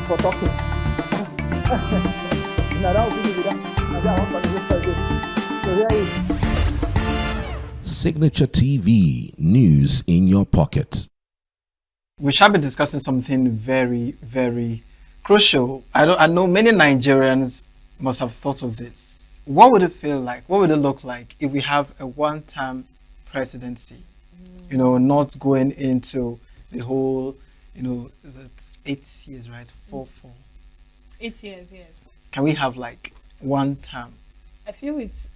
for talking. Now that will be that. Now that one so here is Signature TV, news in your pocket. We shall be discussing something very, very crucial. I know many Nigerians must have thought of this. What would it feel like? What would it look like if we have a one-term presidency? You know, not going into the whole, you know, is it 8 years, right? 4. 8 years, yes. Can we have like one term? I feel it's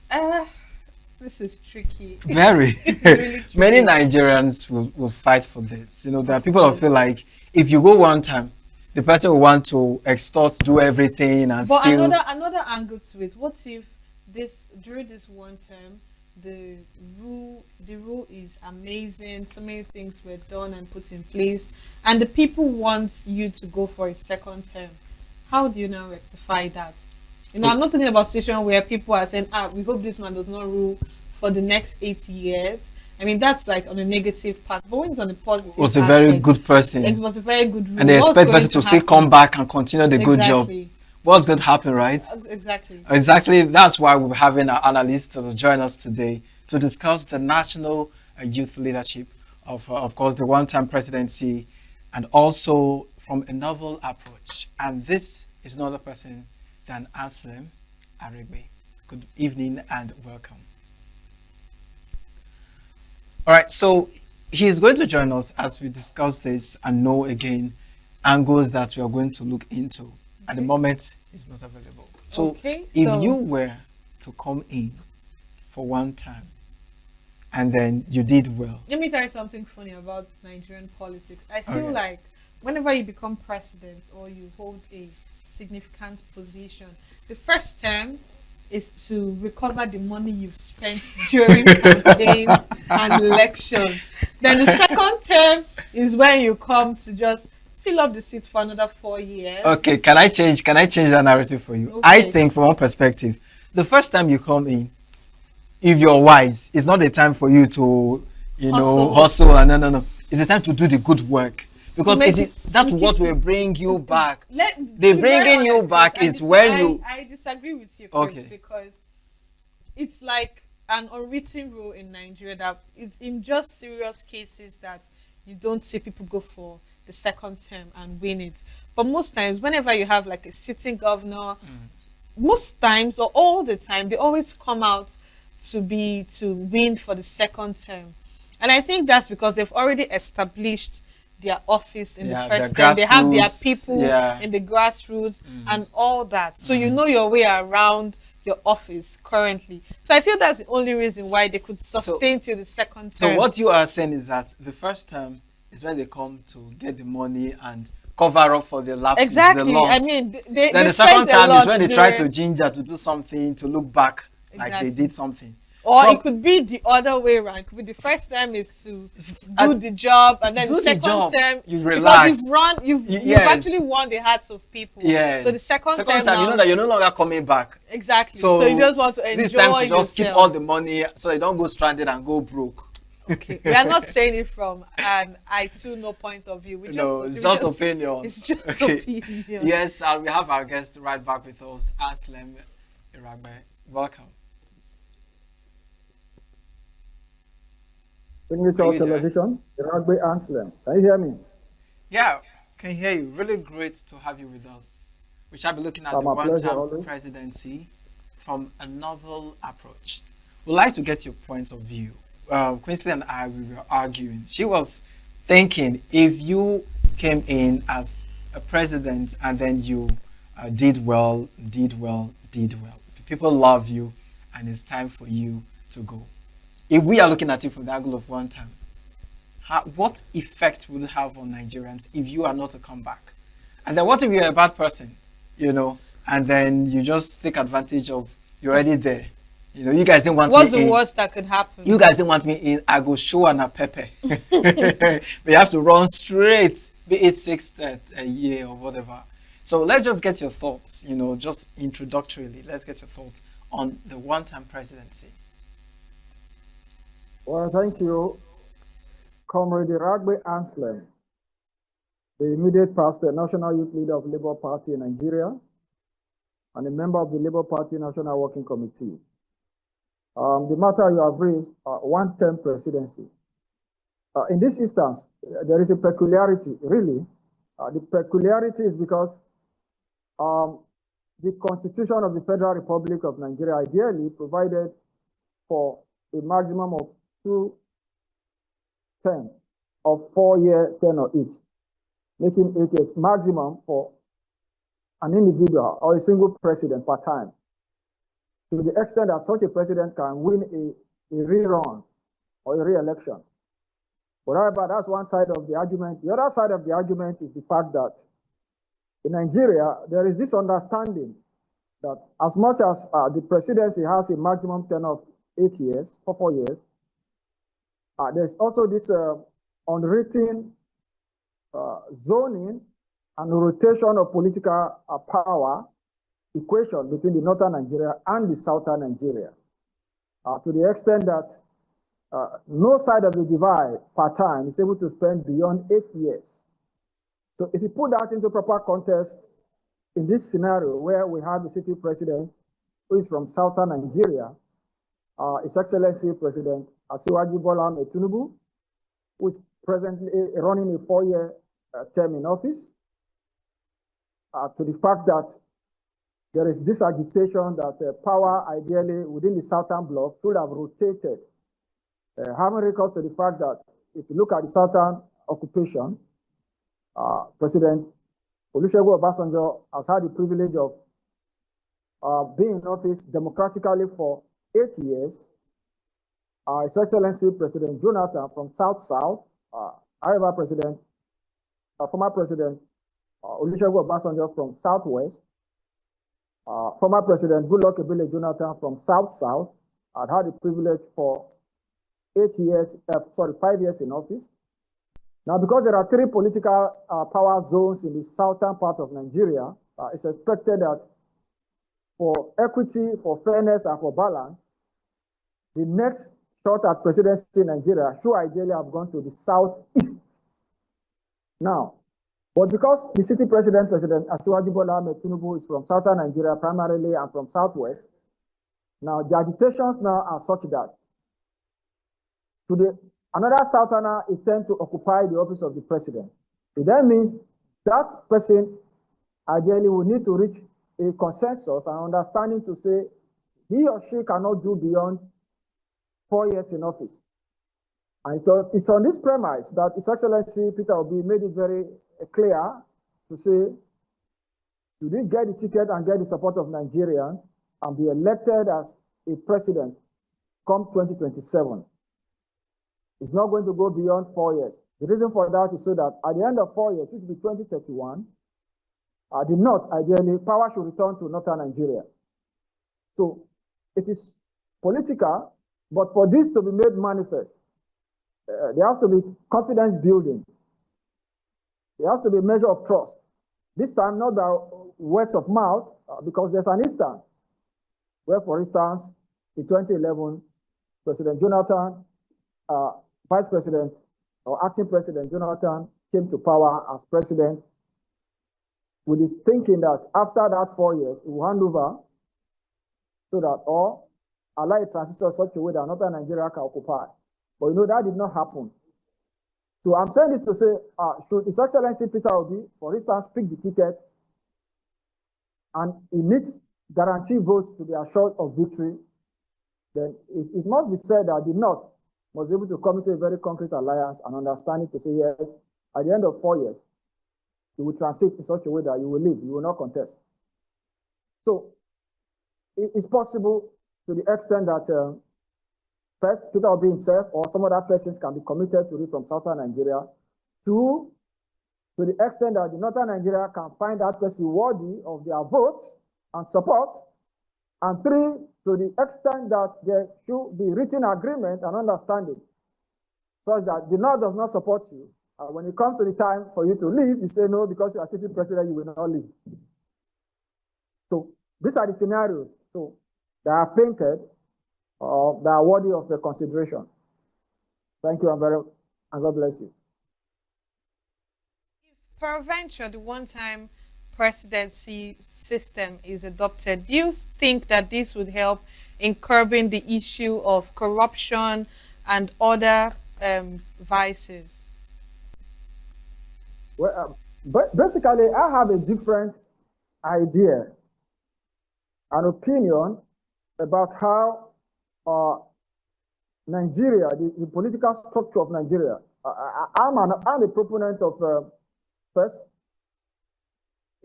this is tricky. Very. It's really tricky. Many Nigerians will fight for this. You know, there are people who feel like if you go one time, the person will want to extort, do everything, and but still. another angle to it. What if during this one term the rule is amazing, so many things were done and put in place, and the people want you to go for a second term? How do you now rectify that? You know, I'm not talking about a situation where people are saying, we hope this man does not rule for the next 8 years. I mean, that's like on a negative part. But when it's on a positive Was a very good person. It was a very good rule. And they expect the person to still come back and continue the good job. What's going to happen, right? Exactly. Exactly. That's why we're having our analysts to join us today to discuss the national youth leadership of course, the one-time presidency, and also from a novel approach. And this is another person than Anslem, Eragbe. Good evening and welcome. All right, so he is going to join us as we discuss this and know again angles that we are going to look into. Okay. At the moment, it's not available. So if you were to come in for one time and then you did well. Let me tell you something funny about Nigerian politics. I feel like whenever you become president or you hold a significant position, the first term is to recover the money you've spent during campaigns and elections. Then the second term is when you come to just fill up the seat for another 4 years. Okay, can I change that narrative for you? Okay. I think from one perspective, the first time you come in, if you're wise, it's not the time for you to, hustle and no. It's the time to do the good work. Because that's what will bring you back. The bringing you back is when you... I disagree with you, Chris, because it's like an unwritten rule in Nigeria that it's in just serious cases that you don't see people go for the second term and win it. But most times, whenever you have like a sitting governor, most times or all the time, they always come out to win for the second term. And I think that's because they've already established their office in the first term. They have their people in the grassroots and all that. So you know your way around your office currently. So I feel that's the only reason why they could sustain till the second term. So what you are saying is that the first term is when they come to get the money and cover up for the lapses, exactly. the loss. I mean, then the second time is when they try to ginger to do something, to look back like they did something. Or it could be the other way around. It could be the first time is to do the job, and then the second term you relax. Because you've actually won the hearts of people. Yeah. So the second time now, you know that you're no longer coming back. Exactly. So you just want to enjoy this time to just yourself. keep all the money so they don't go stranded and go broke. Okay. We are not saying it from an I too know point of view. It's just opinion. It's just opinion. Yes, we have our guest right back with us, Anslem, Eragbe. Welcome. Signature Television, Eragbe Anslem. Can you hear me? Yeah, can hear you. Really great to have you with us. We shall be looking at the one-time presidency from a novel approach. We'd like to get your points of view. Quincy and I, we were arguing. She was thinking if you came in as a president and then you did well, if people love you and it's time for you to go. If we are looking at it from the angle of one time, what effect will it have on Nigerians if you are not to come back? And then what if you're a bad person, and then you just take advantage of you're already there? You guys didn't want me in. What's the worst that could happen? You guys didn't want me in. I go show and a pepper. We have to run straight, be it 6 a year or whatever. So let's just get your thoughts, just introductorily. Let's get your thoughts on the one-time presidency. Well, thank you, Comrade Eragbe Anslem. the immediate past National Youth Leader of Labour Party in Nigeria, and a member of the Labour Party National Working Committee. The matter you have raised, one-term presidency. In this instance, there is a peculiarity, really. The peculiarity is because the Constitution of the Federal Republic of Nigeria ideally provided for a maximum of 2 terms of 4-year tenure each, making it a maximum for an individual or a single president per time, to the extent that such a president can win a rerun or a re-election. But however, that's one side of the argument. The other side of the argument is the fact that in Nigeria, there is this understanding that as much as the presidency has a maximum tenure of 8 years, for 4 years, there's also this unwritten zoning and rotation of political power equation between the northern Nigeria and the southern Nigeria, to the extent that no side of the divide per time is able to spend beyond 8 years. So if you put that into proper context, in this scenario where we have the city president who is from southern Nigeria, His Excellency President Asiwaju Bola Ahmed Tinubu, who is presently running a 4-year term in office, to the fact that there is this agitation that power ideally within the southern bloc should have rotated, having recourse to the fact that if you look at the southern occupation, President Olusegun Obasanjo has had the privilege of being in office democratically for 8 years. His Excellency President Jonathan from South-South, however, former President Olusegun Obasanjo from Southwest, former President Goodluck Ebele Jonathan from South-South had the privilege for 5 years in office. Now, because there are 3 political power zones in the southern part of Nigeria, it's expected that for equity, for fairness, and for balance, the next shot at presidency in Nigeria should ideally have gone to the southeast. Now, but because the city president, President Asiwaju Bola Ahmed Tinubu, is from southern Nigeria primarily and from southwest, now the agitations now are such that another southerner is tend to occupy the office of the president. It then means that person ideally will need to reach a consensus and understanding to say he or she cannot do beyond 4 years in office. And so it's on this premise that His Excellency Peter Obi made it very clear to say, should he get the ticket and get the support of Nigerians and be elected as a president come 2027, it's not going to go beyond 4 years. The reason for that is so that at the end of 4 years, which will be 2031, the North, ideally, power should return to northern Nigeria. So it is political, but for this to be made manifest, there has to be confidence building. There has to be a measure of trust. This time, not by words of mouth, because there's an instance where, for instance, in 2011, President Jonathan, Vice President or Acting President Jonathan came to power as president with the thinking that after that 4 years, he will hand over so that all allow a transition such a way that northern Nigeria can occupy. But you know, that did not happen. So I'm saying this to say, should His Excellency Peter Obi, for instance, pick the ticket and he needs guaranteed votes to be assured of victory, then it must be said that the North must be able to come into a very concrete alliance and understanding to say, yes, at the end of 4 years, you will transit in such a way that you will leave, you will not contest. So it's possible to the extent that first, Peter Obi himself or some other persons can be committed to it from southern Nigeria. 2, to the extent that the northern Nigeria can find that person worthy of their votes and support. And 3, to the extent that there should be written agreement and understanding such that the North does not support you. When it comes to the time for you to leave, you say no, because you are city president, you will not leave. So these are the scenarios that are painted that are worthy of the consideration. Thank you and God bless you. peradventure, the one-time presidency system is adopted, do you think that this would help in curbing the issue of corruption and other vices? Well, but basically, I have a different idea, an opinion about how Nigeria, the political structure of Nigeria. I'm a proponent of first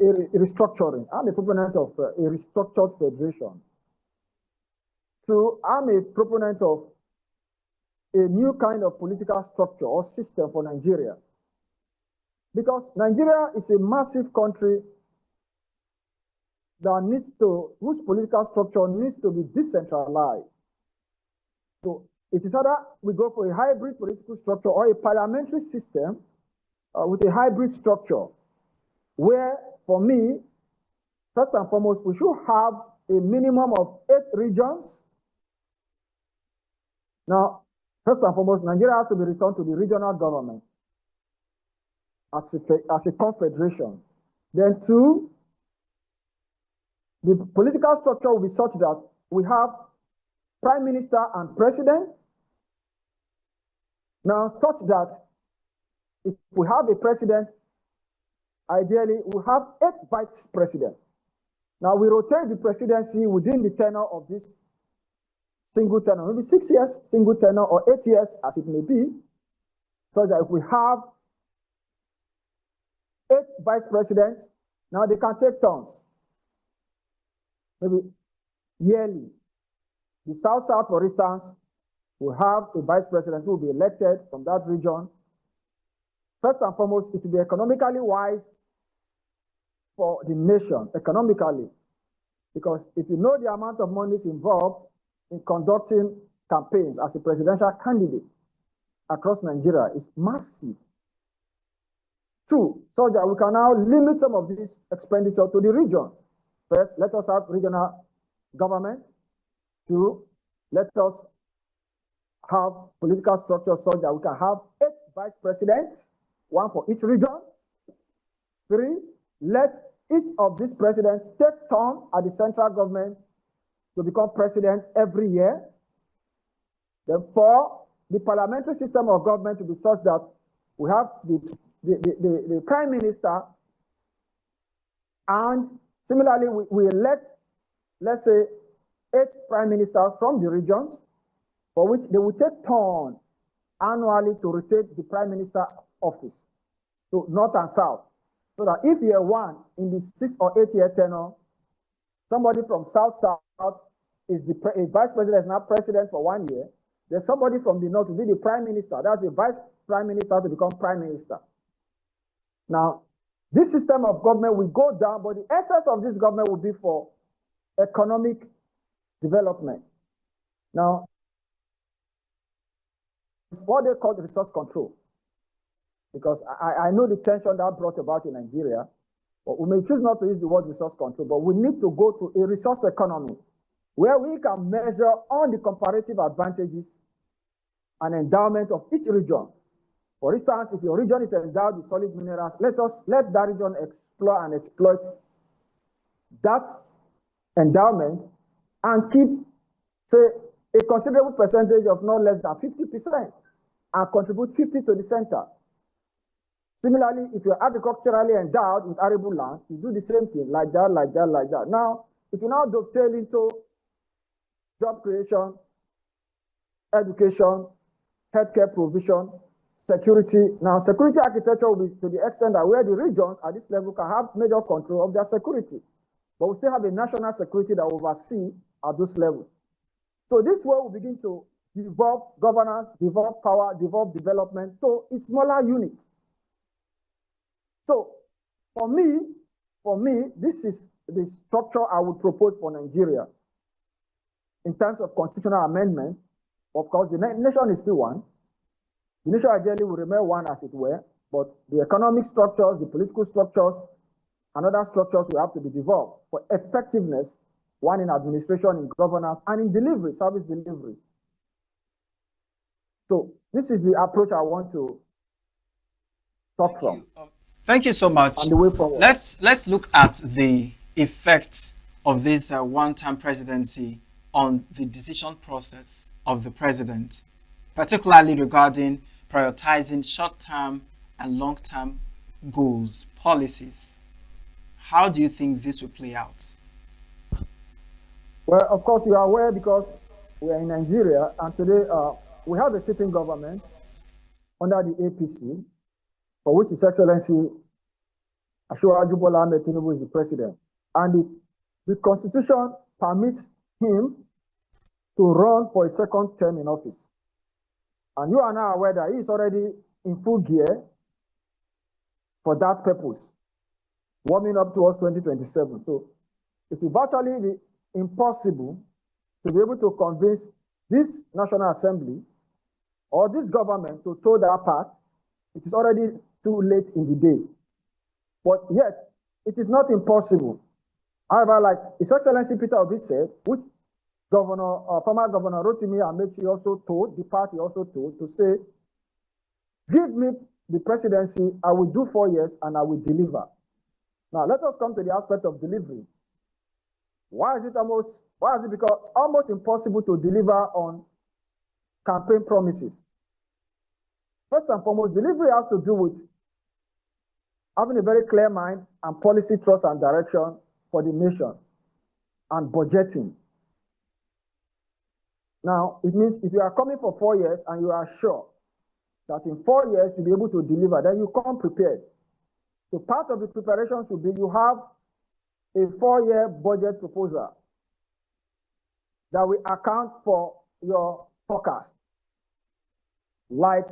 a restructuring. I'm a proponent of a restructured federation. Two, I'm a proponent of a new kind of political structure or system for Nigeria. Because Nigeria is a massive country that whose political structure needs to be decentralized. So it is either we go for a hybrid political structure or a parliamentary system with a hybrid structure, where, for me, first and foremost, we should have a minimum of 8 regions. Now, first and foremost, Nigeria has to be returned to the regional government as a confederation. Then 2, the political structure will be such that we have prime minister and president. Now, such that if we have a president, ideally we have 8 vice presidents. Now, we rotate the presidency within the tenure of this single tenure, maybe 6 years, single tenure, or 8 years, as it may be, so that if we have 8 vice presidents, now they can take turns, maybe yearly. The South-South, for instance, will have a vice president who will be elected from that region. First and foremost, it will be economically wise for the nation, economically, because if you know the amount of money is involved in conducting campaigns as a presidential candidate across Nigeria, is massive. 2, so that we can now limit some of this expenditure to the regions. First, let us have regional government. 2, let us have political structure so that we can have 8 vice presidents, 1 for each region. 3, let each of these presidents take turn at the central government to become president every year. Then 4, the parliamentary system of government to be such that we have the prime minister, and similarly we elect, let's say, 8 prime ministers from the regions, for which they will take turn annually to rotate the prime minister office to north and south. So that if year 1 in the 6 or 8 year tenure, somebody from south-south is a vice president, is now president for 1 year, there's somebody from the north to be the prime minister. That's the vice prime minister to become prime minister. Now, this system of government will go down, but the essence of this government will be for economic development. Now, it's what they call resource control, because I know the tension that brought about in Nigeria, but we may choose not to use the word resource control, but we need to go to a resource economy where we can measure on the comparative advantages and endowment of each region. For instance, if your region is endowed with solid minerals, let that region explore and exploit that endowment and keep, say, a considerable percentage of not less than 50% and contribute 50 to the center. Similarly, if you're agriculturally endowed with arable land, you do the same thing, like that, like that, like that. Now, if you now dovetail into job creation, education, healthcare provision, security. Now, security architecture will be to the extent that where the regions at this level can have major control of their security, but we still have a national security that oversee at those levels. So this way we begin to devolve governance, devolve power, devolve development to a smaller unit. So for me, this is the structure I would propose for Nigeria. In terms of constitutional amendment, of course, the nation is still one. The nation ideally will remain one, as it were, but the economic structures, the political structures, and other structures will have to be devolved for effectiveness, one in administration, in governance, and in delivery, service delivery. So this is the approach I want to talk from. Thank you so much. And the way forward. Let's look at the effects of this one-term presidency on the decision process of the president, particularly regarding prioritizing short-term and long-term goals, policies. How do you think this will play out? Well, of course, you are aware because we are in Nigeria, and today we have a sitting government under the APC, for which His Excellency Asiwaju Bola Ahmed Tinubu is the president. And the Constitution permits him to run for a second term in office. And you are now aware that he is already in full gear for that purpose, warming up towards 2027. So it will virtually be impossible to be able to convince this National Assembly or this government to toe that path. It is already too late in the day. But yet, it is not impossible. However, like His Excellency Peter Obi said, which former Governor Rotimi Amechi also told, the party also told, to say, give me the presidency, I will do 4 years and I will deliver. Now, let us come to the aspect of delivery. Why is it become almost impossible to deliver on campaign promises? First and foremost, delivery has to do with having a very clear mind and policy trust and direction for the nation and budgeting. Now, it means if you are coming for 4 years and you are sure that in 4 years you'll be able to deliver, then you come prepared. So part of the preparation should be you have a 4-year budget proposal that will account for your forecast, like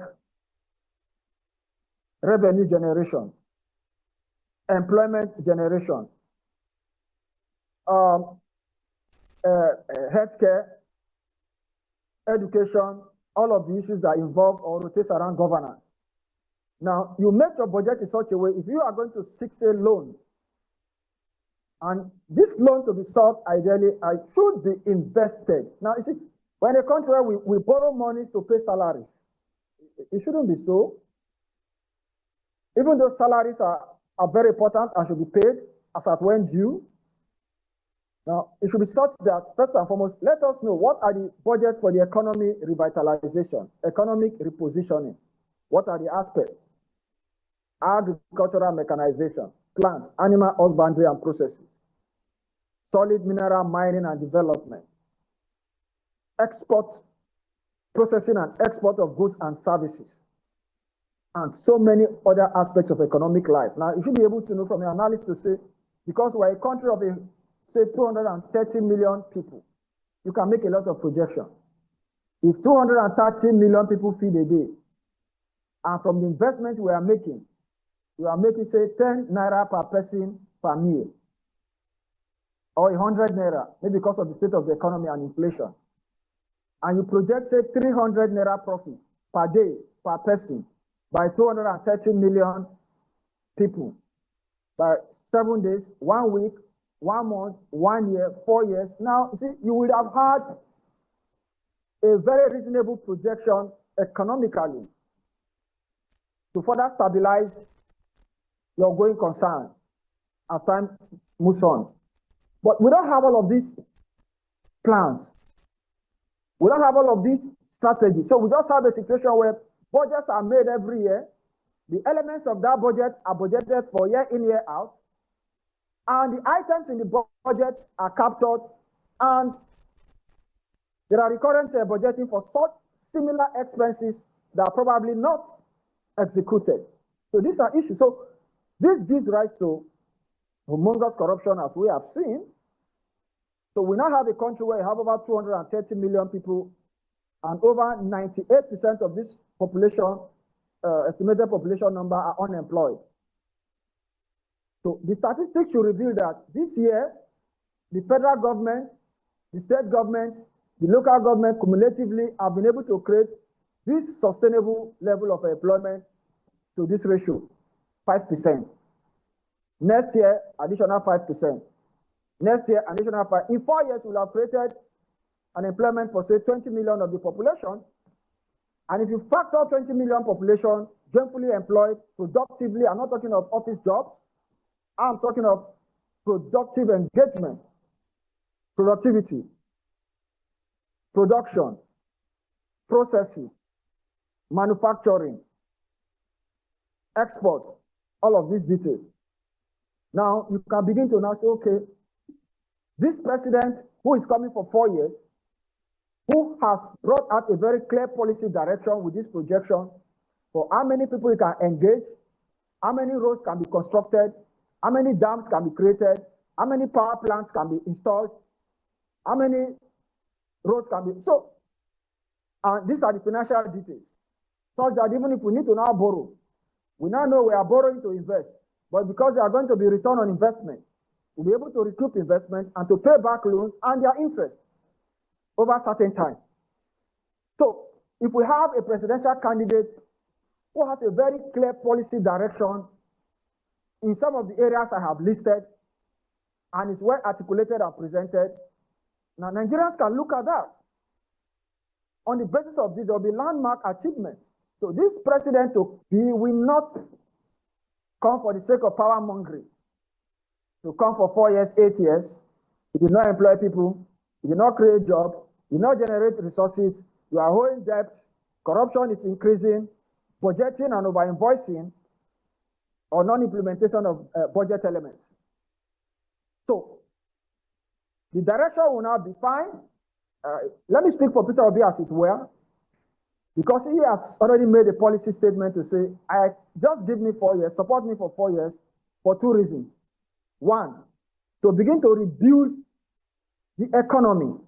revenue generation, employment generation, healthcare, education, all of the issues that involve or rotate around governance. Now, you make your budget in such a way, if you are going to seek a loan, and this loan to be sought, ideally, should be invested. Now, you see, when a country where we borrow money to pay salaries, it shouldn't be so. Even though salaries are very important and should be paid as at when due. Now, it should be such that, first and foremost, let us know what are the budgets for the economy revitalization, economic repositioning. What are the aspects? Agricultural mechanization, plant, animal husbandry and processes, solid mineral mining and development, export, processing and export of goods and services, and so many other aspects of economic life. Now, you should be able to know from your analysis to say, because we're a country of, say, 230 million people, you can make a lot of projections. If 230 million people feed a day, and from the investment we are making, say, 10 naira per person per meal, or 100 naira, maybe because of the state of the economy and inflation, and you project, say, 300 naira profit per day per person by 230 million people, by 7 days, 1 week, 1 month, 1 year, 4 years. Now, you see, you would have had a very reasonable projection economically to further stabilize your going concern as time moves on. But we don't have all of these plans. We don't have all of these strategies. So we just have a situation where budgets are made every year. The elements of that budget are budgeted for year in, year out. And the items in the budget are captured. And there are recurrent budgeting for such similar expenses that are probably not executed. So these are issues. So this gives rise to humongous corruption, as we have seen. So we now have a country where you have over 230 million people, and over 98% of this population, estimated population number, are unemployed. So the statistics should reveal that this year, the federal government, the state government, the local government cumulatively have been able to create this sustainable level of employment to this ratio, 5%. Next year, additional 5%. Next year, additional 5%. In 4 years, we'll have created an employment for, say, 20 million of the population. And if you factor 20 million population gainfully employed productively. I'm not talking of office jobs. I'm talking of productive engagement, productivity, production, processes, manufacturing, export, all of these details. Now, you can begin to now say, okay, this president who is coming for 4 years, who has brought out a very clear policy direction with this projection for how many people he can engage, how many roads can be constructed, how many dams can be created, how many power plants can be installed, how many roads can be. So, these are the financial details, such that even if we need to now borrow, we now know we are borrowing to invest, but because there are going to be return on investment, we'll be able to recoup investment and to pay back loans and their interest over a certain time. So, if we have a presidential candidate who has a very clear policy direction in some of the areas I have listed, and is well articulated and presented, now Nigerians can look at that. On the basis of this, there will be landmark achievements. So this president will not come for the sake of power mongering. To come for 4 years, 8 years, he did not employ people, he did not create jobs, he did not generate resources, you are holding debt, corruption is increasing, budgeting and over-invoicing, or non-implementation of budget elements. So, the direction will now be fine. Let me speak for Peter Obi as it were, because he has already made a policy statement to say, just give me 4 years, support me for 4 years, for 2 reasons. One, to begin to rebuild the economy.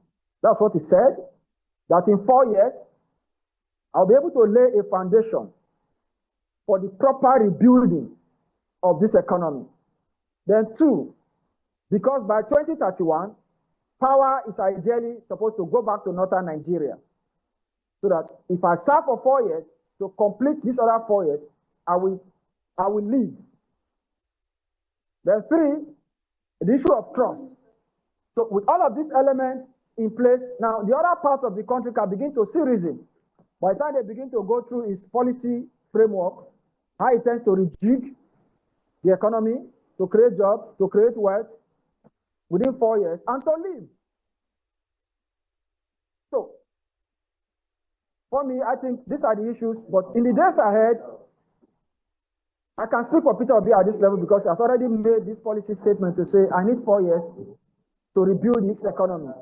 That's what he said, that in 4 years, I'll be able to lay a foundation for the proper rebuilding of this economy. Then 2, because by 2031, power is ideally supposed to go back to northern Nigeria. So that if I serve for 4 years, to complete these other 4 years, I will leave. Then 3, the issue of trust. So with all of these elements in place, now the other parts of the country can begin to see reason. By the time they begin to go through his policy framework, how he tends to rejig the economy, to create jobs, to create wealth within 4 years, and to live. So, for me, I think these are the issues, but in the days ahead, I can speak for Peter Obi at this level because he has already made this policy statement to say, I need 4 years to rebuild this economy.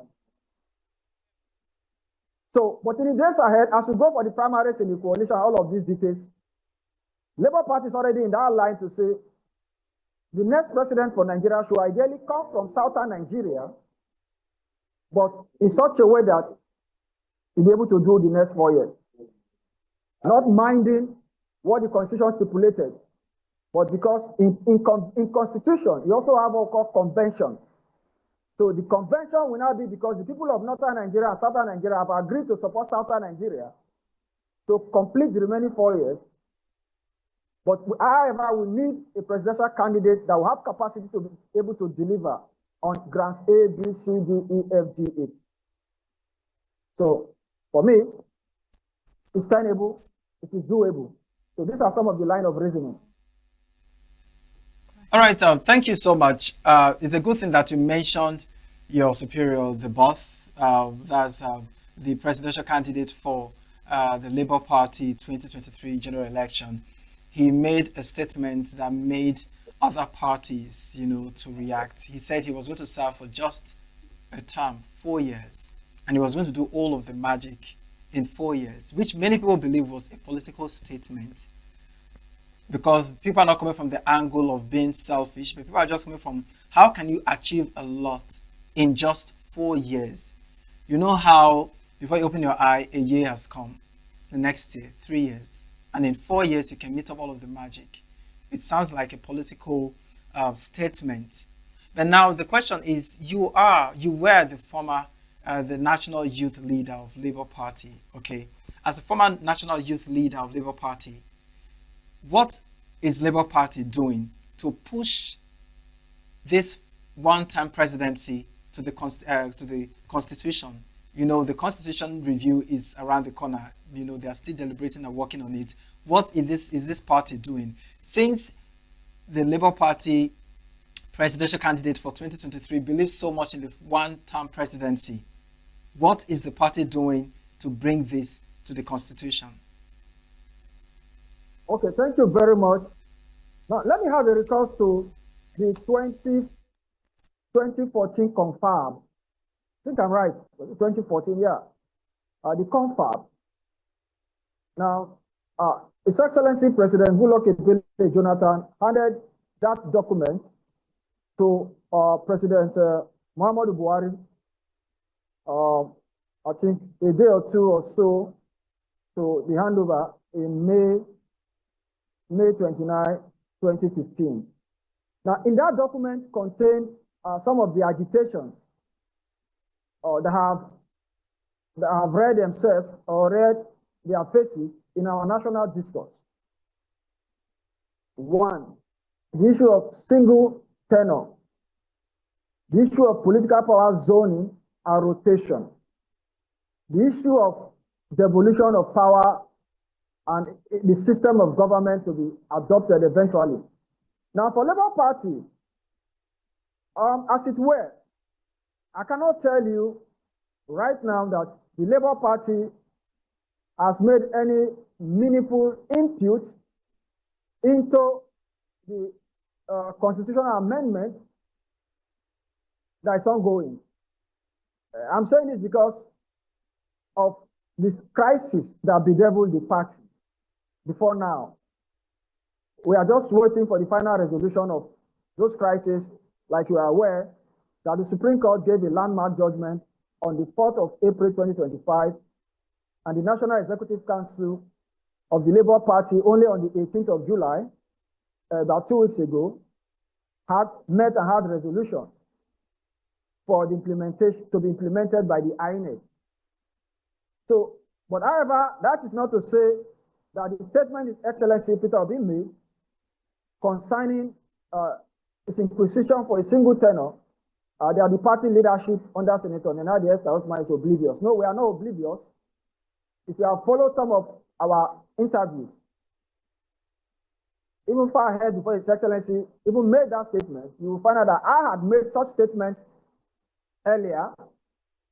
So, but in the days ahead, as we go for the primaries in the coalition, all of these details, Labour Party is already in that line to say, the next president for Nigeria should ideally come from southern Nigeria, but in such a way that he'll be able to do the next 4 years. Not minding what the constitution stipulated, but because in constitution, you also have what called convention. So the convention will now be because the people of northern Nigeria and southern Nigeria have agreed to support southern Nigeria to complete the remaining 4 years. But however, we need a presidential candidate that will have capacity to be able to deliver on grants A, B, C, D, E, F, G, H. So for me, it's tenable, it is doable. So these are some of the line of reasoning. All right, thank you so much. It's a good thing that you mentioned your superior, the boss. That's the presidential candidate for the Labour Party 2023 general election. He made a statement that made other parties, to react. He said he was going to serve for just a term, 4 years, and he was going to do all of the magic in 4 years, which many people believe was a political statement, because people are not coming from the angle of being selfish, but people are just coming from how can you achieve a lot in just 4 years? You know how before you open your eye, a year has come, the next year, 3 years, and in 4 years you can meet up all of the magic. It sounds like a political statement. But now the question is, you were the former the national youth leader of Labour Party. Okay, as a former national youth leader of Labour Party, what is Labour Party doing to push this one-term presidency to the constitution? You know, the constitution review is around the corner. You know, they are still deliberating and working on it. What is this party doing? Since the Labour Party presidential candidate for 2023 believes so much in the one-term presidency, what is the party doing to bring this to the constitution? Okay, thank you very much. Now, let me have a recourse to the 2014 confab. I think I'm right. 2014, yeah. The confab. Now, His Excellency President Goodluck Ebele Jonathan handed that document to President Muhammadu Buhari, I think a day or two or so, to the handover in May 29, 2015. Now, in that document contained some of the agitations that have read themselves or read their faces in our national discourse. One, the issue of single tenure, the issue of political power zoning and rotation, the issue of devolution of power and the system of government to be adopted eventually. Now, for Labour Party, as it were, I cannot tell you right now that the Labour Party has made any meaningful input into the constitutional amendment that is ongoing. I'm saying this because of this crisis that bedeviled the party before now. We are just waiting for the final resolution of those crises. Like you are aware, that the Supreme Court gave a landmark judgment on the 4th of April 2025, and the National Executive Council of the Labour Party only on the 18th of July, about 2 weeks ago, had met and had resolution for the implementation to be implemented by the INEC. So, but however, that is not to say that the statement His Excellency Peter Obi made concerning his inquisition for a single tenure, that the party leadership under Senator Nenadi Esther Osman is oblivious. No, we are not oblivious. If you have followed some of our interviews, even far ahead before His Excellency even made that statement, you will find out that I had made such statements earlier,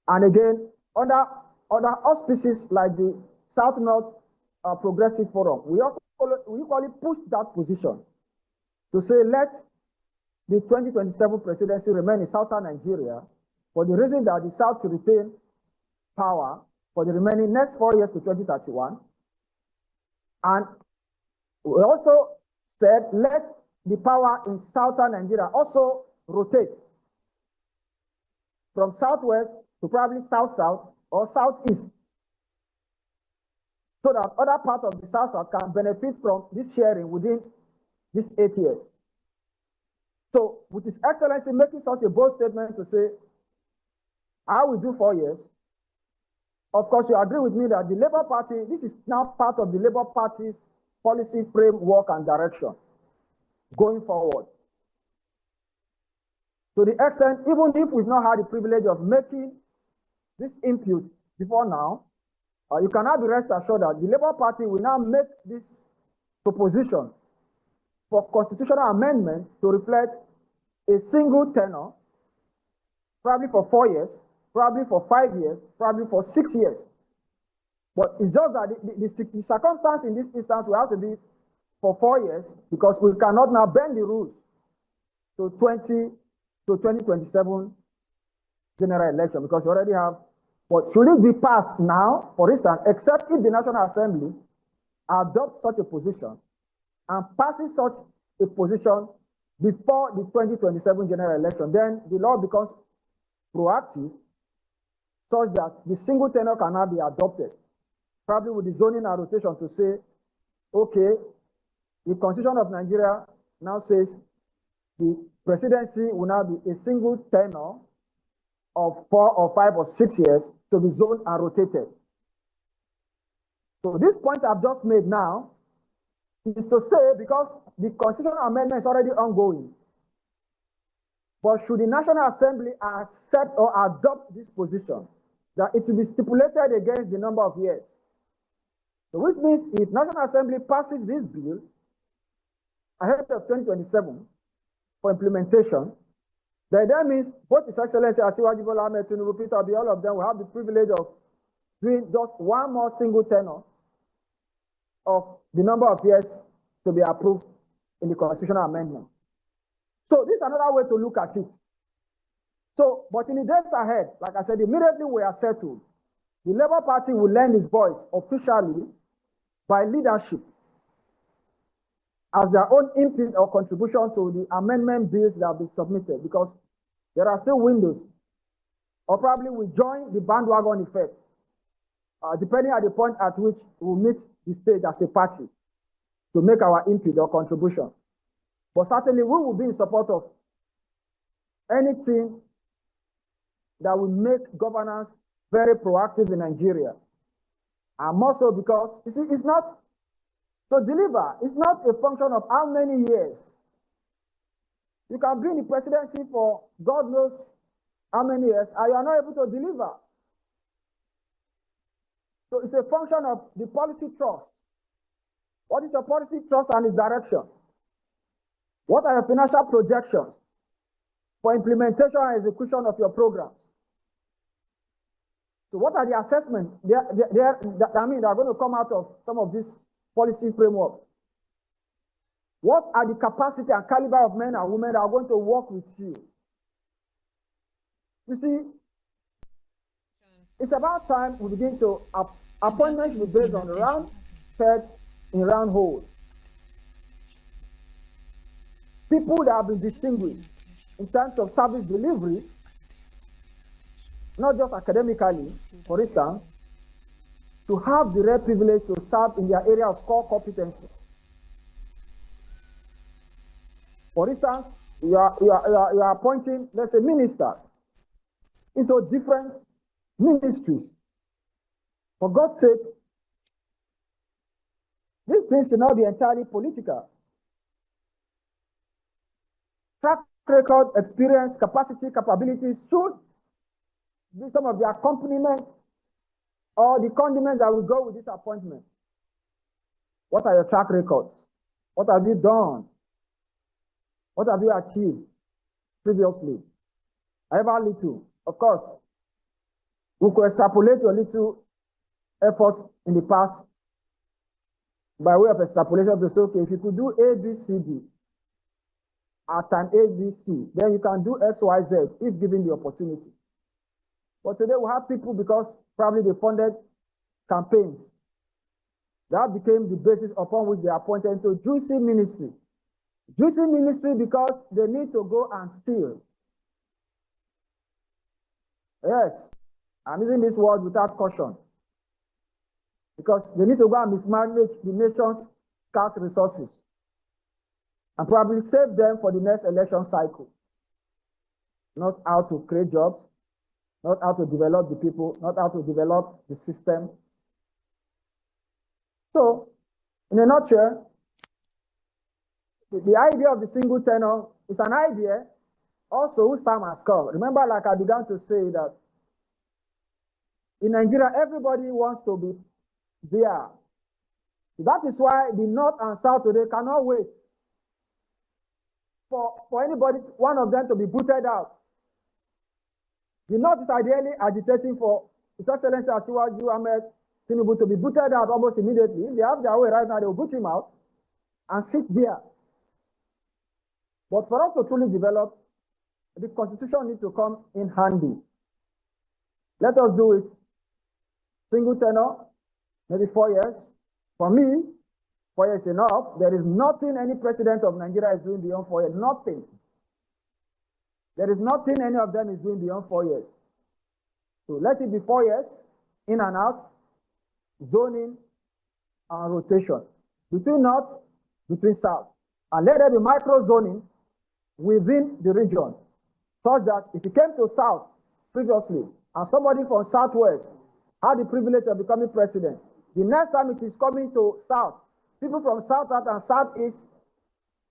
and again, under auspices like the South-North Progressive Forum. We equally pushed that position to say, let the 2027 presidency remain in southern Nigeria for the reason that the South should retain power for the remaining next 4 years to 2031. And we also said, let the power in southern Nigeria also rotate from southwest to probably south-south or southeast, so that other parts of the South can benefit from this sharing within these 8 years. So, with His Excellency making such a bold statement to say, I will do 4 years, of course, you agree with me that the Labour Party, this is now part of the Labour Party's policy framework and direction going forward. To the extent, even if we've not had the privilege of making this input before now, you cannot be rest assured that the Labour Party will now make this proposition for constitutional amendment to reflect a single tenure, probably for 4 years, probably for 5 years, probably for 6 years. But it's just that the circumstance in this instance will have to be for 4 years, because we cannot now bend the rules to 2027 general election, because we already have. But should it be passed now, for instance, except if the National Assembly adopts such a position and passes such a position before the 2027 general election, then the law becomes proactive, such that the single tenure cannot be adopted, probably with the zoning and rotation to say, okay, the Constitution of Nigeria now says the presidency will now be a single tenure of 4 or 5 or 6 years to be zoned and rotated. So this point I've just made now is to say, because the constitutional amendment is already ongoing, but should the National Assembly accept or adopt this position, that it will be stipulated against the number of years. So which means if National Assembly passes this bill ahead of 2027 for implementation, then that means both His Excellency Asiwaju Bola Ahmed Tinubu, Peter Obi, all of them will have the privilege of doing just one more single tenure of the number of years to be approved in the constitutional amendment. So this is another way to look at it. So, but in the days ahead, like I said, immediately we are settled, the Labour Party will lend its voice officially by leadership as their own input or contribution to the amendment bills that have been submitted, because there are still windows, or probably we join the bandwagon effect, depending on the point at which we meet the stage as a party to make our input or contribution. But certainly we will be in support of anything that will make governance very proactive in Nigeria. And more so because, you see, it's not to deliver, it's not a function of how many years. You can be in the presidency for God knows how many years, and you are not able to deliver. So it's a function of the policy trust. What is your policy trust and its direction? What are your financial projections for implementation and execution of your programs? So what are the assessments they are going to come out of some of these policy frameworks? What are the capacity and caliber of men and women that are going to work with you? You see, it's about time we begin to appointments will be based on round peg in round hole. People that have been distinguished in terms of service delivery, not just academically, for instance, to have the rare privilege to serve in their area of core competencies. For instance, you are appointing, let's say, ministers into different ministries. For God's sake, these things should not be entirely political. Track record, experience, capacity, capabilities should be some of the accompaniment or the condiments that will go with this appointment. What are your track records? What have you done? What have you achieved previously? However little. Of course, we could extrapolate your little efforts in the past by way of extrapolation to say, okay, if you could do A, B, C, D at time A, B, C, then you can do X, Y, Z if given the opportunity. But today we have people, because probably they funded campaigns, that became the basis upon which they are appointed into juicy ministry. Juicy ministry because they need to go and steal. Yes, I'm using this word without caution. Because they need to go and mismanage the nation's scarce resources and probably save them for the next election cycle. Not how to create jobs, not how to develop the people, not how to develop the system. So, in a nutshell, the idea of the single tenure is an idea also whose time has come. Remember, like I began to say, that in Nigeria, everybody wants to be there. That is why the North and South today cannot wait for anybody, one of them, to be booted out. The North is ideally agitating for His Excellency Asiwaju Ahmed Tinubu to be booted out almost immediately. If they have their way right now, they will boot him out and sit there. But for us to truly develop, the Constitution needs to come in handy. Let us do it. Single tenure, maybe 4 years. For me, 4 years is enough. There is nothing any president of Nigeria is doing beyond 4 years. Nothing. There is nothing any of them is doing beyond 4 years. So let it be 4 years, in and out, zoning and rotation. Between North, between South. And let there be micro-zoning within the region, such that if you came to South previously, and somebody from Southwest had the privilege of becoming president, the next time it is coming to South, people from South and Southeast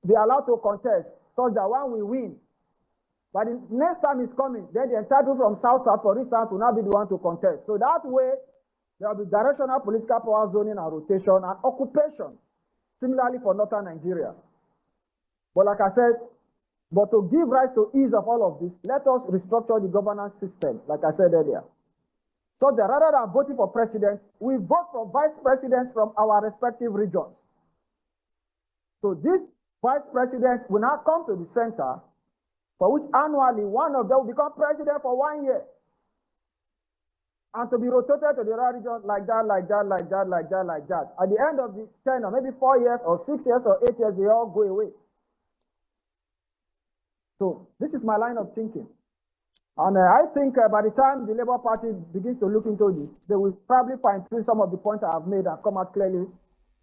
be allowed to contest, such that when we win, But the next time is coming, then the entire people from South, for instance, will not be the one to contest. So that way, there will be directional political power zoning and rotation and occupation, similarly for northern Nigeria. But like I said, but to give rise to ease of all of this, let us restructure the governance system, like I said earlier. So that rather than voting for president, we vote for vice presidents from our respective regions. So these vice presidents will now come to the center, for which annually one of them will become president for 1 year. And to be rotated to the other region like that, like that, like that, like that, like that. At the end of the 10 or maybe 4 years or 6 years or 8 years, they all go away. So this is my line of thinking. And I think by the time the Labour Party begins to look into this, they will probably fine-tune some of the points I have made and come out clearly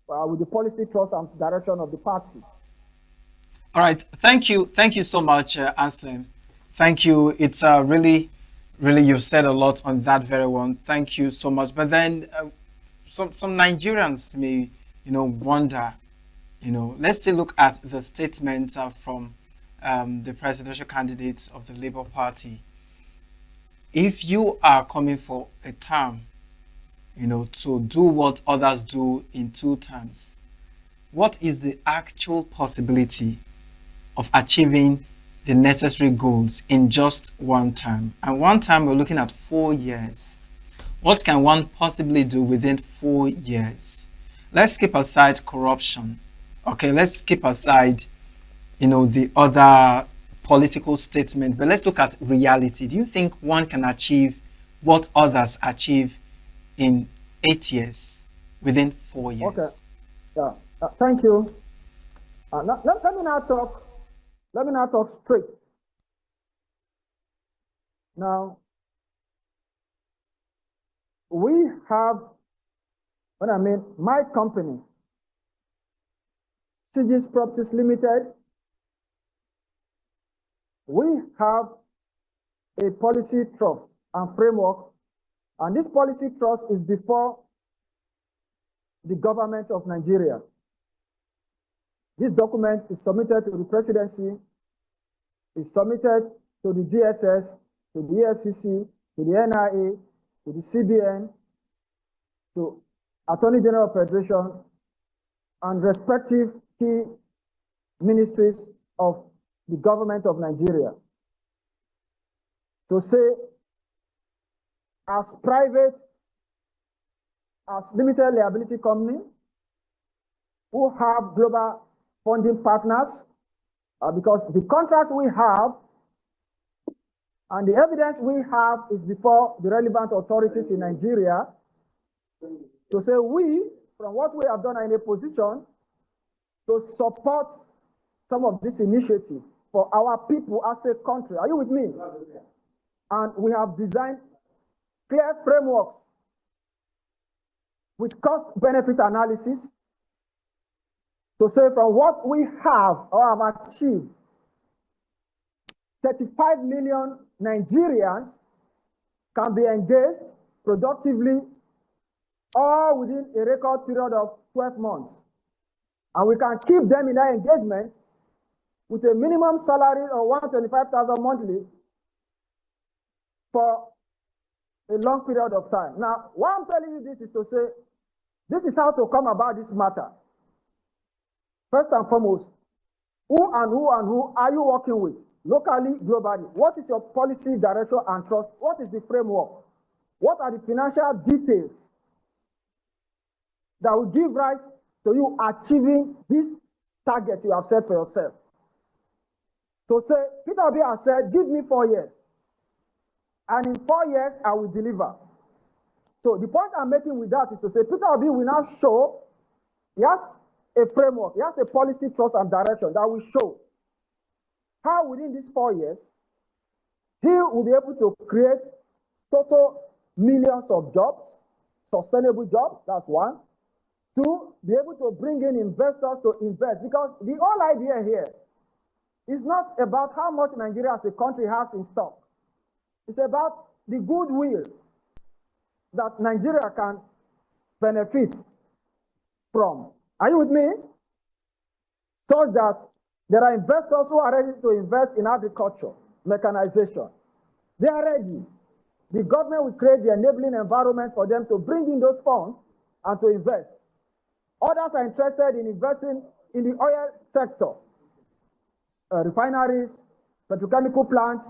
with the policy thrust and direction of the party. All right. Thank you. Thank you so much, Anslem. Thank you. It's really, you've said a lot on that very one. Thank you so much. But then some Nigerians may, wonder, let's still look at the statement from the presidential candidates of the Labour Party. If you are coming for a term, to do what others do in 2 terms, what is the actual possibility of achieving the necessary goals in just 1 term? And 1 term, we're looking at 4 years. What can one possibly do within 4 years? Let's keep aside corruption. Okay, let's keep aside, the other political statements, but let's look at reality. Do you think one can achieve what others achieve in 8 years within 4 years? Okay. Yeah. Thank you. Let me now talk straight. Now, we have, my company, CG's Properties Limited, we have a policy trust and framework, and this policy trust is before the government of Nigeria. This document is submitted to the Presidency, is submitted to the DSS, to the EFCC, to the NIA, to the CBN, to Attorney General of Federation, and respective key ministries of the government of Nigeria, to say, as private, as limited liability company, who have global funding partners, because the contracts we have and the evidence we have is before the relevant authorities in Nigeria, to say we, from what we have done, are in a position to support some of this initiative for our people as a country. Are you with me? And we have designed clear frameworks with cost-benefit analysis to say from what we have or have achieved, 35 million Nigerians can be engaged productively all within a record period of 12 months. And we can keep them in that engagement with a minimum salary of 125,000 monthly for a long period of time. Now, why I'm telling you this is to say, this is how to come about this matter. First and foremost, who are you working with? Locally, globally. What is your policy, direction, and trust? What is the framework? What are the financial details that will give rise to you achieving this target you have set for yourself? To say, Peter Obi has said, give me 4 years. And in 4 years, I will deliver. So the point I'm making with that is to say, Peter Obi will now show, he has a framework, he has a policy, trust, and direction that will show how within these 4 years, he will be able to create total millions of jobs, sustainable jobs, that's one. Two, be able to bring in investors to invest, because the whole idea here is not about how much Nigeria as a country has in stock. It's about the goodwill that Nigeria can benefit from. Are you with me? Such that there are investors who are ready to invest in agriculture, mechanization. They are ready. The government will create the enabling environment for them to bring in those funds and to invest. Others are interested in investing in the oil sector, refineries, petrochemical plants,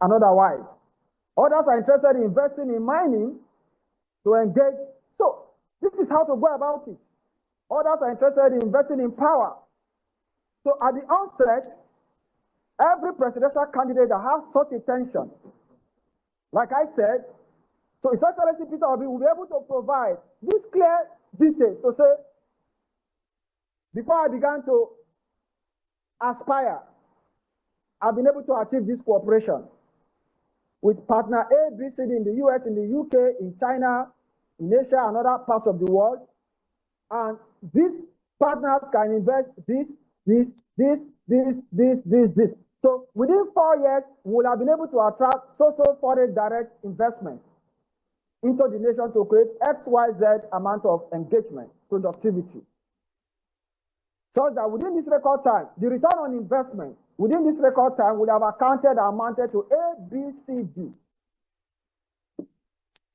and otherwise. Others are interested in investing in mining to engage. So this is how to go about it. Others are interested in investing in power. So at the onset, every presidential candidate that has such a tension, like I said, so His Excellency Peter Obi will be able to provide these clear details to say, before I began to aspire, I've been able to achieve this cooperation with partner A, B, C, D in the US, in the UK, in China, in Asia, and other parts of the world. And these partners can invest this. So within 4 years, we will have been able to attract social foreign direct investment into the nation to create XYZ amount of engagement, productivity. So that within this record time, the return on investment within this record time would have amounted to A, B, C, D.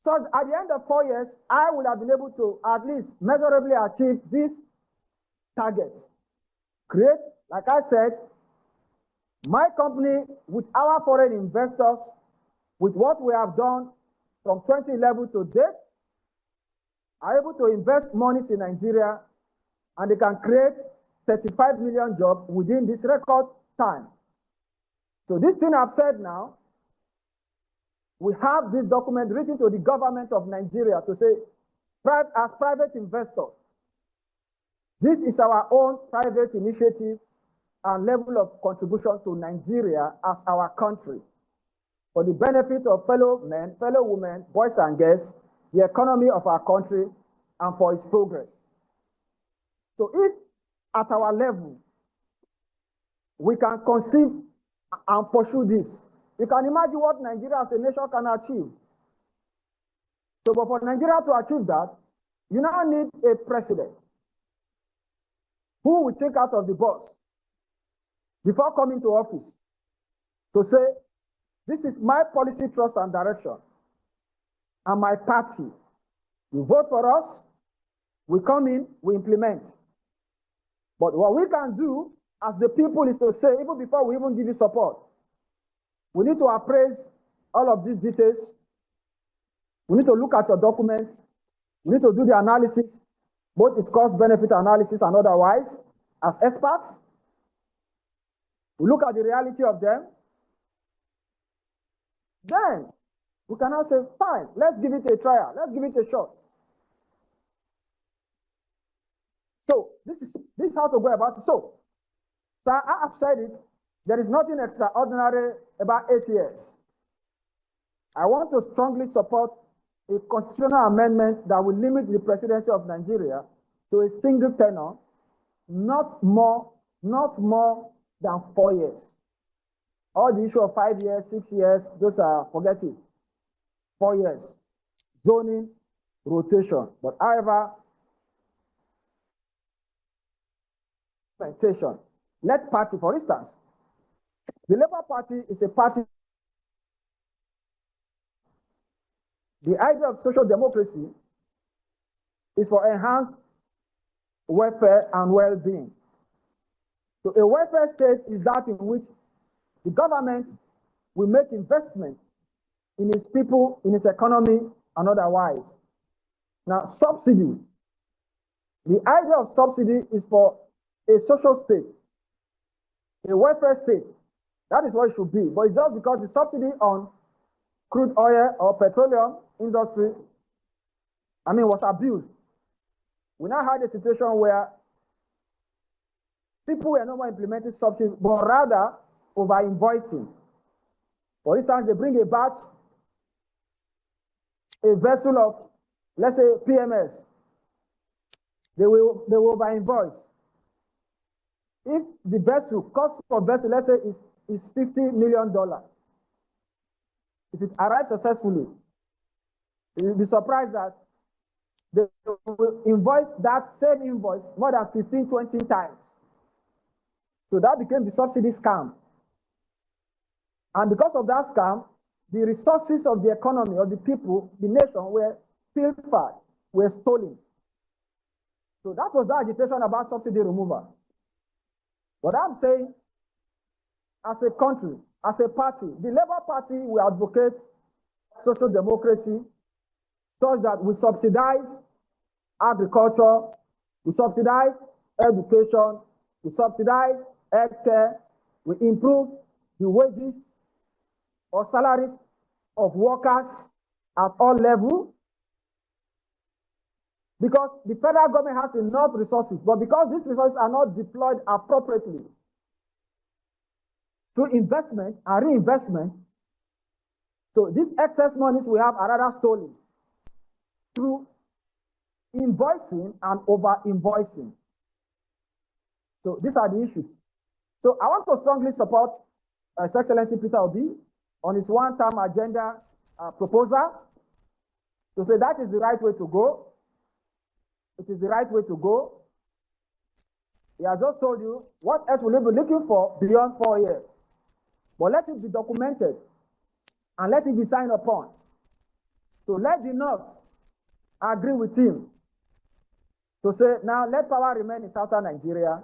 So at the end of 4 years, I would have been able to at least measurably achieve these targets. Create, like I said, my company with our foreign investors, with what we have done from 2011 to date, are able to invest monies in Nigeria, and they can create 35 million jobs within this record time. So this thing I've said now, we have this document written to the government of Nigeria to say, as private investors, this is our own private initiative and level of contribution to Nigeria as our country for the benefit of fellow men, fellow women, boys and girls, the economy of our country, and for its progress. So if at our level, we can conceive and pursue this, you can imagine what Nigeria as a nation can achieve. So, but for Nigeria to achieve that, you now need a president who will think out of the box before coming to office to say, this is my policy, trust, and direction, and my party. You vote for us, we come in, we implement. But what we can do as the people is to say, even before we even give you support, we need to appraise all of these details. We need to look at your documents. We need to do the analysis, both its cost-benefit analysis and otherwise, as experts. We look at the reality of them. Then we can now say, fine, let's give it a trial. Let's give it a shot. So this is how to go about it. So I have said it. There is nothing extraordinary about 8 years. I want to strongly support a constitutional amendment that will limit the presidency of Nigeria to a single tenure, not more than 4 years. All the issue of 5 years, 6 years, those are, forget it. 4 years. Zoning, rotation. But however, let party, for instance, the Labour Party is a party. The idea of social democracy is for enhanced welfare and well-being. So a welfare state is that in which the government will make investment in its people, in its economy, and otherwise. Now, subsidy. The idea of subsidy is for a social state, a welfare state. That is what it should be. But it's just because the subsidy on crude oil or petroleum industry, was abused. We now had a situation where people were not more implementing subsidies, but rather over-invoicing. For instance, they bring a batch, a vessel of, let's say, PMS. They will over-invoice. If the vessel, cost for vessel, let's say, is $50 million. If it arrives successfully, you'll be surprised that they will invoice that same invoice more than 15, 20 times. So that became the subsidy scam. And because of that scam, the resources of the economy, of the people, the nation were pilfered, were stolen. So that was the agitation about subsidy removal. But I'm saying, as a country, as a party, the Labour Party will advocate social democracy such that we subsidize agriculture, we subsidize education, we subsidize healthcare, we improve the wages or salaries of workers at all levels, because the federal government has enough resources, but because these resources are not deployed appropriately through investment and reinvestment, so these excess monies we have are rather stolen through invoicing and over-invoicing. So these are the issues. So I want to strongly support His Excellency Peter Obi on his one-term agenda proposal to say that is the right way to go. It is the right way to go. He has just told you what else will you be looking for beyond 4 years. But let it be documented and let it be signed upon. So let the North agree with him to say, now let power remain in southern Nigeria.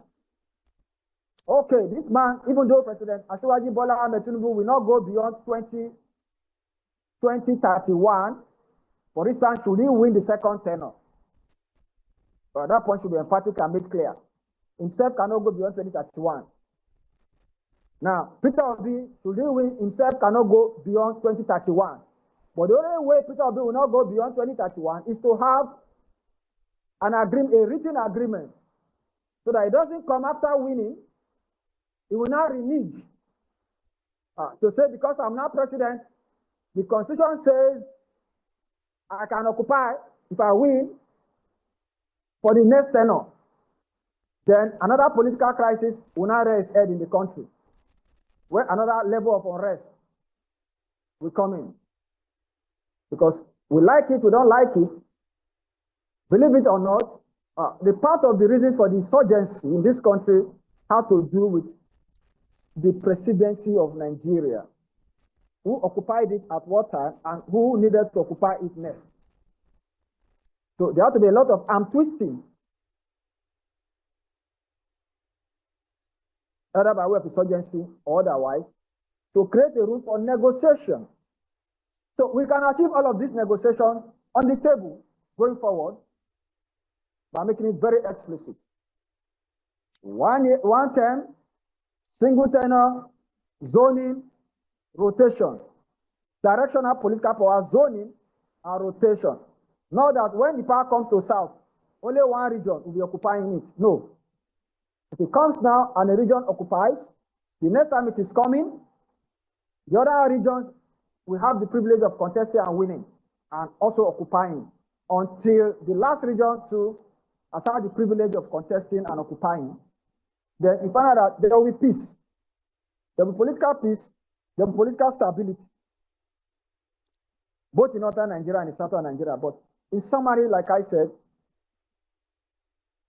Okay, this man, even though President Asiwaju Bola Ahmed Tinubu will not go beyond 2031, for instance, should he win the second tenure? But that point should be emphatic and made clear. Himself cannot go beyond 2031. Now, Peter Obi, should he win, himself cannot go beyond 2031. But the only way Peter Obi will not go beyond 2031 is to have an agreement, a written agreement, so that it doesn't come after winning. He will not renege to say, because I'm now president, the constitution says I can occupy if I win for the next tenure. Then another political crisis will now raise its head in the country, where another level of unrest will come in. Because we like it, we don't like it, believe it or not, the part of the reasons for the insurgency in this country have to do with the presidency of Nigeria, who occupied it at what time and who needed to occupy it next. So there has to be a lot of arm twisting, either by way of insurgency or otherwise, to create a room for negotiation. So we can achieve all of this negotiation on the table going forward by making it very explicit. One term, single tenure, zoning, rotation, directional political power, zoning, and rotation. Not that when the power comes to South, only one region will be occupying it. No. If it comes now and a region occupies, the next time it is coming, the other regions will have the privilege of contesting and winning and also occupying until the last region too has had the privilege of contesting and occupying. Then you find out that there will be peace. There will be political peace, there will be political stability, both in northern Nigeria and in southern Nigeria. But in summary, like I said,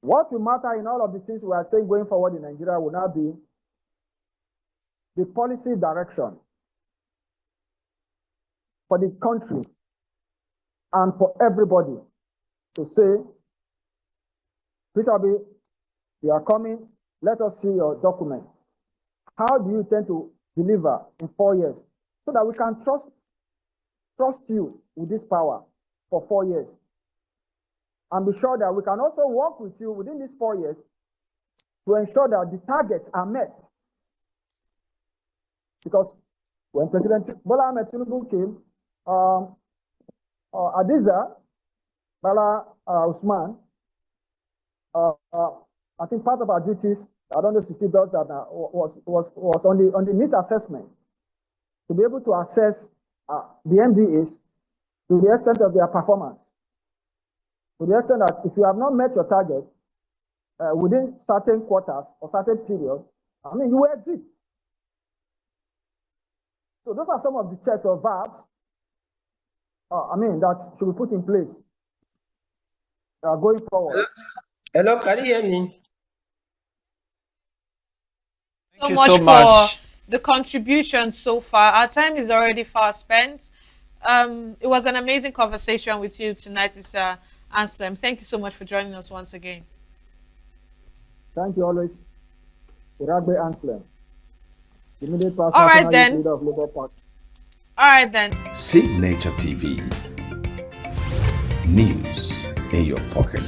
what will matter in all of the things we are saying going forward in Nigeria will now be the policy direction for the country and for everybody to say, Peter Obi, you are coming, let us see your document. How do you intend to deliver in 4 years so that we can trust you with this power for 4 years? And be sure that we can also work with you within these 4 years to ensure that the targets are met. Because when President Bola Ahmed Tinubu came, Adiza Bala Usman, I think part of our duties, I don't know if she still does that now, was on the needs assessment to be able to assess the MDAs to the extent of their performance. To the extent that if you have not met your target within certain quarters or certain periods, I mean, you will exit. So those are some of the checks or verbs, that should be put in place going forward. Hello, can you hear me? Thank you so much. the contribution so far. Our time is already far spent. It was an amazing conversation with you tonight, Mr. Anslem. Thank you so much for joining us once again. Thank you always. Eragbe Anslem. Immediate past All right then. Leader of Labour Party. All right then. Signature TV. News in your pocket.